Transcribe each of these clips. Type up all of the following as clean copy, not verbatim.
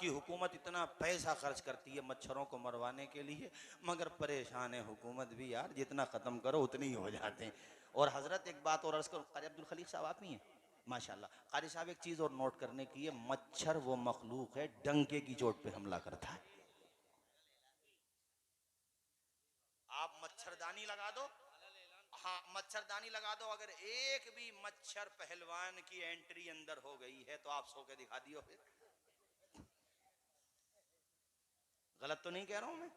की हुकूमत इतना पैसा खर्च करती है मच्छरों को मरवाने के लिए, मगर परेशान है हुकूमत भी यार, जितना ख़त्म करो उतने ही हो जाते हैं। और हज़रत एक बात और अर्ज़ करूँ, क़ारी अब्दुल खलीक साहब आप ही हैं माशाल्लाह। क़ारी साहब एक चीज़ और नोट करने की है, मच्छर वो मखलूक है डंके की चोट पे हमला करता है। आप मच्छरदानी लगा दो, हाँ मच्छरदानी लगा दो, अगर एक भी मच्छर पहलवान की एंट्री अंदर हो गई है तो आप सो के दिखा दियो। फिर गलत तो नहीं कह रहा हूं मैं?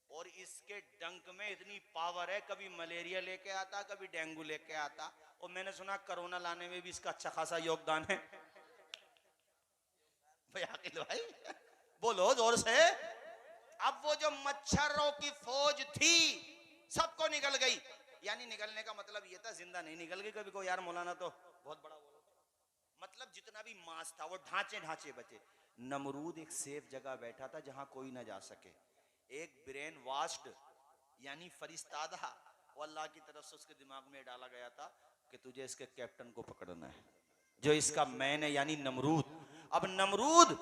और इसके डंक में इतनी पावर है, कभी मलेरिया लेके आता, कभी डेंगू लेके आता, और मैंने सुना कोरोना लाने में भी इसका अच्छा खासा योगदान है। भाई आकिल भाई बोलो जोर से। अब वो जो मच्छरों की फौज थी सबको निकल गई, यानी निकलने का मतलब ये था जिंदा नहीं निकल गई कभी को, यार मौलाना तो बहुत बड़ा बोलो, मतलब जितना भी मांस था वो ढांचे ढांचे बचे। नमरूद एक सेफ जगह बैठा था जहां कोई ना जा सके, एक ब्रेन वास्ड यानी फरिश्तादा वो अल्लाह की तरफ से उसके दिमाग में डाला गया था कि तुझे इसके कैप्टन को पकड़ना है, जो इसका मैन है यानी नमरूद। अब नमरूद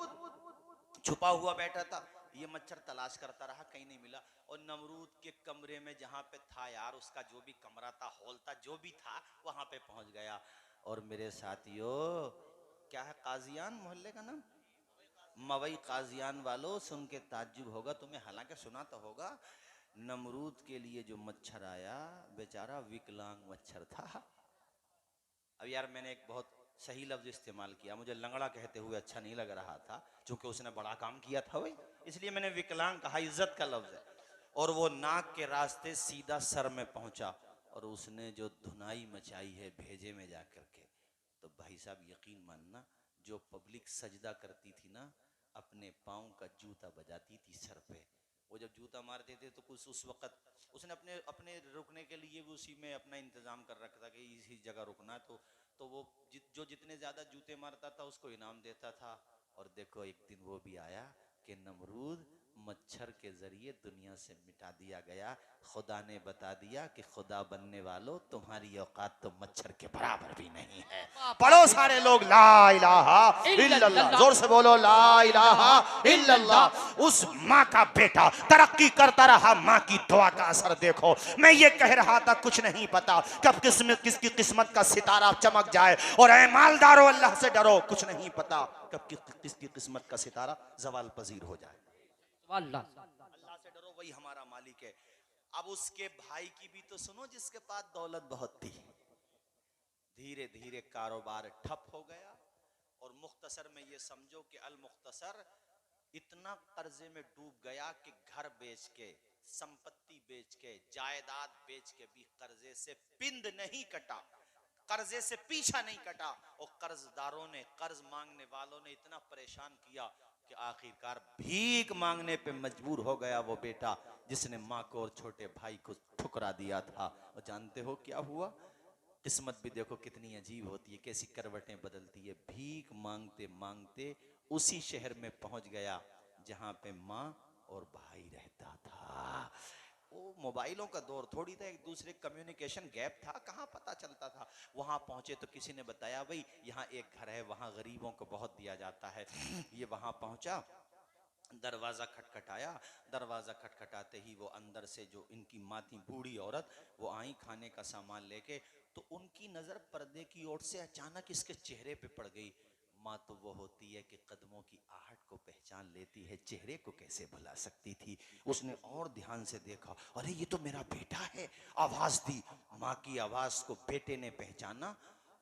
छुपा हुआ बैठा था, ये मच्छर तलाश करता रहा, कहीं नहीं मिला, और नमरूद के कमरे में जहां पे था यार, उसका जो भी कमरा था, हॉल था, जो भी था, वहां पे पहुंच गया। और मेरे साथियों, क्या है काजियान मोहल्ले का नाम, मवई काजियान वालों, सुन के ताज्जुब होगा तुम्हें, हालांकि सुना तो होगा। नमरूद के लिए जो मच्छर आया बेचारा विकलांग मच्छर था। अब यार मैंने एक बहुत सही लफ्ज इस्तेमाल किया, मुझे लंगड़ा कहते हुए अच्छा नहीं लग रहा था, क्योंकि उसने बड़ा काम किया था भाई, इसलिए मैंने विकलांग कहा, इज्जत का लफ्ज है। और वो नाक के रास्ते सीधा सर में पहुंचा, और उसने जो धुनाई मचाई है भेजे में जा करके, तो भाई साहब यकीन मानना, जो पब्लिक सजदा करती थी ना, अपने पाँव का जूता बजाती थी सर पे। वो जब जूता मारते थे तो कुछ उस वक्त उसने अपने अपने रुकने के लिए भी उसी में अपना इंतजाम कर रखा था कि इसी जगह रुकना, तो वो जो जितने ज्यादा जूते मारता था उसको इनाम देता था। और देखो एक दिन वो भी आया कि नमरूद मच्छर के जरिए दुनिया से मिटा दिया गया। खुदा ने बता दिया कि खुदा बनने वालों तुम्हारी औकात तो मच्छर के बराबर भी नहीं है। पढ़ो सारे लोग ला इलाहा इल्लल्लाह, जोर से बोलो ला इलाहा इल्लल्लाह। उस माँ का बेटा तरक्की करता रहा, माँ की दुआ का असर देखो। मैं ये कह रहा था कुछ नहीं पता कब किसकी किस्मत का सितारा चमक जाए, और ऐ मालदारों अल्लाह से डरो, कुछ नहीं पता कब किसकी किस्मत का सितारा जवाल पजीर हो जाए। अल्लाह से डरो, वही हमारा मालिक है। अब उसके भाई की भी तो सुनो, जिसके पास दौलत बहुत थी, धीरे धीरे कारोबार ठप हो गया, और मुख्तसर में ये समझो कि अल मुख्तसर इतना कर्जे में डूब गया कि घर बेच के, संपत्ति बेच के, जायदाद बेच के भी कर्जे से पिंद नहीं कटा, कर्जे से पीछा नहीं कटा, और कर्जदारों ने, कर्ज मांगने वालों ने इतना परेशान किया कि आखिरकार भीख मांगने पे मजबूर हो गया वो बेटा जिसने माँ को और छोटे भाई को ठुकरा दिया था। और जानते हो क्या हुआ? किस्मत भी देखो कितनी अजीब होती है, कैसी करवटें बदलती है। भीख मांगते मांगते उसी शहर में पहुंच गया जहां पे माँ और भाई रहता था। वो मोबाइलों का दौर थोड़ी था, एक दूसरे कम्युनिकेशन गैप था, कहाँ पता चलता था। वहां पहुंचे तो किसी ने बताया भाई यहाँ एक घर है, वहां गरीबों को बहुत दिया जाता है। ये वहां पहुंचा, दरवाजा खटखटाया, दरवाजा खटखटाते ही वो अंदर से जो इनकी माँ थी बूढ़ी औरत, वो आई खाने का सामान लेके, तो उनकी नजर पर्दे की ओर से अचानक इसके चेहरे पे पड़ गई। माँ तो वो होती है कि कदमों की आहट को पहचान लेती है, चेहरे को कैसे भुला सकती थी। उसने और ध्यान से देखा, अरे ये तो मेरा बेटा है। आवाज दी, माँ की आवाज को बेटे ने पहचाना,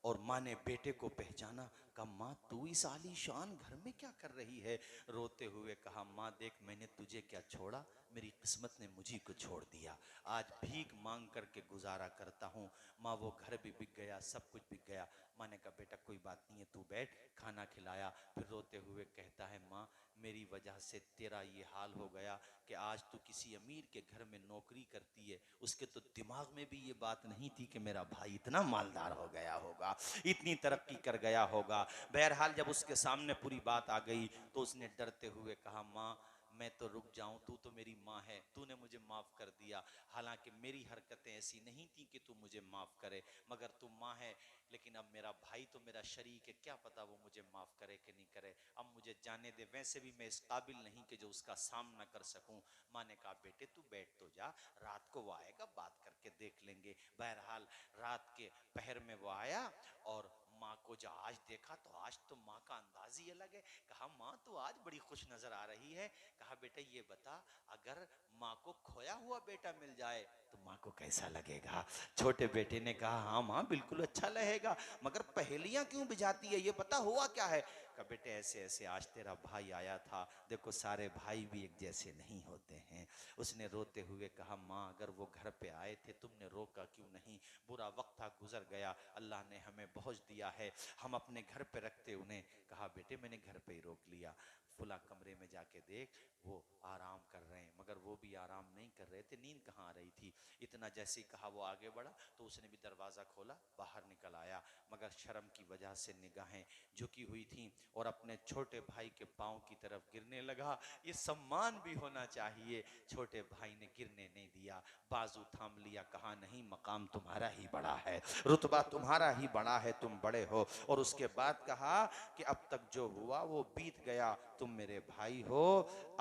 और माँ ने बेटे को पहचाना। कहा माँ तू इस आलीशान घर में क्या कर रही है? रोते हुए कहा माँ देख मैंने तुझे क्या छोड़ा, मेरी किस्मत ने मुझी को छोड़ दिया, आज भीख मांग करके गुजारा करता हूँ। माँ वो घर भी बिक गया, सब कुछ बिक गया। माँ ने कहा बेटा कोई बात नहीं है, तू बैठ। खाना खिलाया, फिर रोते हुए कहता है माँ मेरी वजह से तेरा ये हाल हो गया कि आज तू किसी अमीर के घर में नौकरी करती है, उसके तो दिमाग में भी ये बात नहीं थी कि मेरा भाई इतना मालदार हो गया होगा, इतनी तरक्की कर गया होगा। बहरहाल जब उसके सामने पूरी बात आ गई तो उसने डरते हुए कहा माँ मैं तो रुक जाऊं, तू तो मेरी माँ है, तूने मुझे माफ कर दिया। हालांकि मेरी हरकतें ऐसी नहीं थी कि तू मुझे माफ करे, मगर तू माँ है। लेकिन अब मेरा भाई तो मेरा शरीक है, क्या पता वो मुझे माफ करे कि नहीं करे। अब मुझे जाने दे, वैसे भी मैं इस काबिल नहीं कि जो उसका सामना कर सकूं। माँ ने कहा बेटे तू बैठ तो जा, रात को वो आएगा, बात करके देख लेंगे। बहरहाल रात के पहर में वो आया और माँ को जो आज देखा तो आज तो माँ का अंदाज ही अलग है। कहा माँ तो आज बड़ी खुश नजर आ रही है। कहा बेटा ये बता, अगर माँ को खोया हुआ बेटा मिल जाए तो माँ को कैसा लगेगा। छोटे बेटे ने कहा हाँ माँ बिल्कुल अच्छा लगेगा, मगर पहेलियां क्यों बुझाती है, ये बता हुआ क्या है। कहा बेटे ऐसे ऐसे आज तेरा भाई आया था, देखो सारे भाई भी एक जैसे नहीं होते हैं। उसने रोते हुए कहा माँ अगर वो घर पे आए थे तुमने रोका क्यों नहीं, बुरा वक्त था गुजर गया, अल्लाह ने हमें पहुँच दिया है, हम अपने घर पे रखते उन्हें। कहा बेटे मैंने घर पे ही रोक लिया, फुला कमरे में जाके देख वो आराम कर रहे हैं। मगर वो भी आराम नहीं कर रहे थे, नींद कहाँ आ रही थी। इतना जैसे ही कहा वो आगे बढ़ा तो उसने भी दरवाज़ा खोला, बाहर निकल आया, मगर शर्म की वजह से निगाहें झुकी हुई थी और अपने छोटे भाई के पाँव की तरफ गिरने लगा। ये सम्मान भी होना चाहिए। छोटे भाई ने गिरने नहीं दिया, बाजू थाम लिया, कहा नहीं मकाम तुम्हारा ही बड़ा है, रुतबा तुम्हारा ही बड़ा है, तुम बड़े हो। और उसके बाद कहा कि अब तक जो हुआ वो बीत गया, तुम मेरे भाई हो।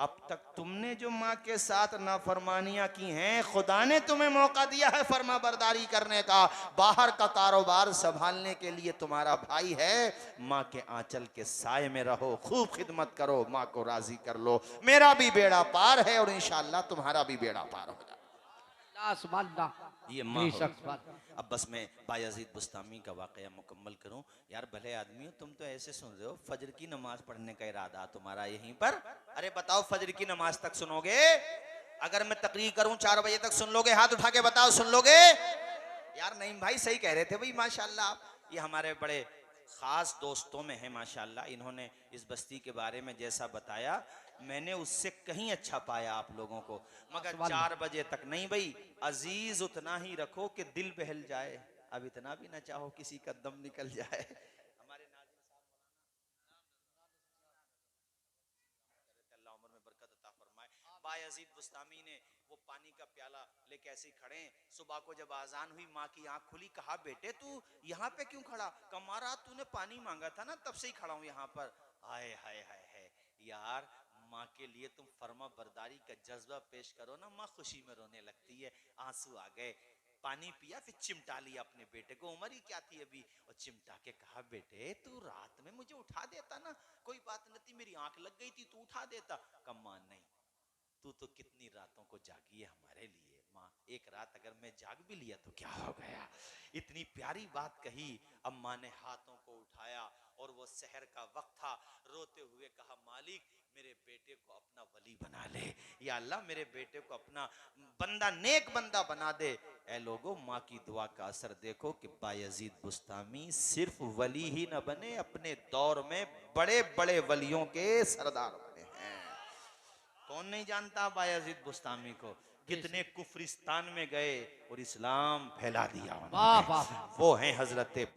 अब तक तुमने जो माँ के साथ नाफरमानियां की हैं, खुदा ने तुम्हें मौका दिया है फर्मा बरदारी करने का, बाहर का कारोबार संभालने के लिए तुम्हारा भाई है। माँ के आंचल के साए में रहो, खूब खिदमत करो, माँ को राजी कर लो, मेरा भी बेड़ा पार है और इंशाअल्लाह तुम्हारा भी बेड़ा पार होगा। ये माँ हो। अब बस मैं बायजीद बुस्तामी का वाकया मुकम्मल करूं। यार भले आदमी हो, तुम तो ऐसे सुन रहे हो, फजर की नमाज पढ़ने का इरादा तुम्हारा यहीं पर। अरे बताओ फजर की नमाज तक सुनोगे? अगर मैं तकरीर करूं 4 बजे तक सुन लोगे? हाथ उठा के बताओ सुन लोगे? यार नहीं भाई सही कह रहे थे भाई, माशाल्लाह। ये हमारे बड़े खास दोस्तों में है माशाल्लाह, इन्होंने इस बस्ती के बारे में जैसा बताया मैंने उससे कहीं अच्छा पाया आप लोगों को। मगर 4 बजे तक नहीं भाई, अजीज उतना ही रखो कि दिल बहल जाए, अब इतना भी ना चाहो किसी का दम निकल जाए। हमारे नाज़िम साहब अल्लाह उम्र में बरकत अता फरमाए, बायजीद बुस्तामी ने वो पानी का प्याला लेके ऐसे ही खड़े हैं। सुबह को जब आजान हुई माँ की आंख खुली, कहा बेटे तू यहाँ पे क्यों खड़ा? कमारा तूने पानी मांगा था ना, तब से ही खड़ा हूँ यहाँ पर। हाय हाय हाय हाय यार, माँ के लिए तुम फर्मा बरदारी का जज्बा पेश करो ना, माँ खुशी में रोने लगती है। आंसू आ गए, पानी पिया, फिर चिमटा लिया अपने बेटे को, उम्र ही क्या थी अभी, और चिमटा के कहा बेटे तू रात में मुझे उठा देता ना, कोई बात नहीं थी, मेरी आंख लग गई थी, तू उठा देता। कम्मा नहीं, तू तो कितनी रातों को जागी है हमारे लिए माँ, एक रात अगर मैं जाग भी लिया तो क्या हो गया। इतनी प्यारी बात कही। अब माँ ने हाथों को उठाया और वो सहर का वक्त था, रोते हुए कहा मालिक मेरे बेटे को अपना वली बना ले, या अल्लाह मेरे बेटे को अपना बंदा, नेक बंदा बना दे। ए लोगों, माँ की दुआ का असर देखो कि बायजीद बुस्तामी सिर्फ वली ही न बने, अपने दौर में बड़े बड़े वलियों के सरदार बने हैं। कौन नहीं जानता बायजीद बुस्तामी को, कितने कुफरिस्तान में गए और इस्लाम फैला दिया उन्होंने। वो हैं हजरत